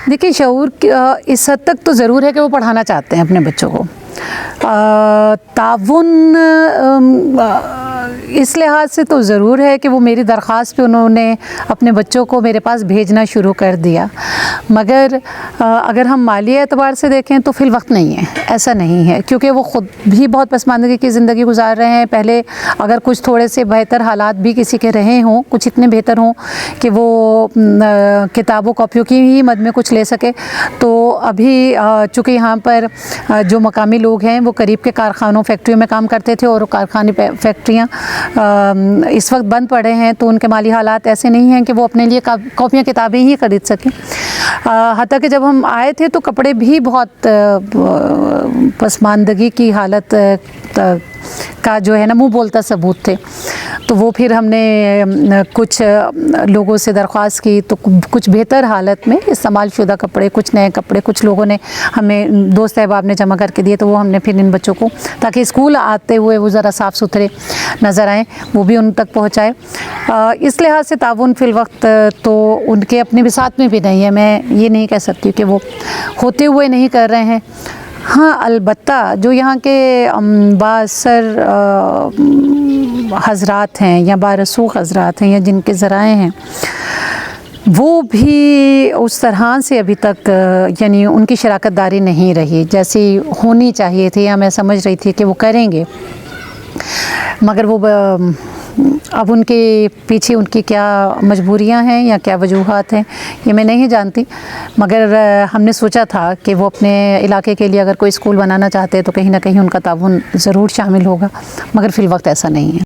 देखिए शऊर इस हद तक तो ज़रूर है कि वो पढ़ाना चाहते हैं अपने बच्चों को। ताउन इस लिहाज से तो ज़रूर है कि वो मेरी दरख्वास्त पे उन्होंने अपने बच्चों को मेरे पास भेजना शुरू कर दिया, मगर अगर हम माली एतबार से देखें तो फ़िल वक्त नहीं है, ऐसा नहीं है, क्योंकि वो ख़ुद भी बहुत पसमानदगी की ज़िंदगी गुजार रहे हैं। पहले अगर कुछ थोड़े से बेहतर हालात भी किसी के रहे हों, कुछ इतने बेहतर हों कि वो किताबों कॉपियों की ही मद में कुछ ले सके, तो अभी चूँकि यहाँ पर जो मकामी लोग हैं वो करीब के कारखानों फैक्ट्रियों में काम करते थे और कारखाने फैक्ट्रियाँ इस वक्त बंद पड़े हैं, तो उनके माली हालात ऐसे नहीं हैं कि वो अपने लिए कॉपियाँ किताबें ही ख़रीद सकें। हत्ता कि जब हम आए थे तो कपड़े भी बहुत पसमानदगी की हालत का जो है ना मुँह बोलता सबूत थे। तो वो फिर हमने कुछ लोगों से दरख्वास्त की, तो कुछ बेहतर हालत में इस्तेमाल शुदा कपड़े, कुछ नए कपड़े कुछ लोगों ने हमें दोस्त अहबाब ने जमा करके दिए, तो वो हमने फिर इन बच्चों को, ताकि स्कूल आते हुए वो ज़रा साफ़ सुथरे नज़र आएँ, वो भी उन तक पहुँचाए। इस लिहाज से ताउन फ़िल वक्त तो उनके अपने भी साथ में भी नहीं है, मैं ये नहीं कह सकती कि वो होते हुए नहीं कर रहे हैं। हाँ, अलबत्ता जो यहाँ के बासर हज़रात हैं या बारसूख हज़रात हैं या जिनके ज़राए हैं, वो भी उस तरह से अभी तक यानी उनकी शराकत दारी नहीं रही जैसी होनी चाहिए थी, या मैं समझ रही थी कि वो करेंगे, मगर वो अब उनके पीछे उनकी क्या मजबूरियां हैं या क्या वजूहात हैं ये मैं नहीं जानती, मगर हमने सोचा था कि वो अपने इलाके के लिए अगर कोई स्कूल बनाना चाहते हैं तो कहीं ना कहीं उनका ताउन ज़रूर शामिल होगा, मगर फ़िल वक्त ऐसा नहीं है।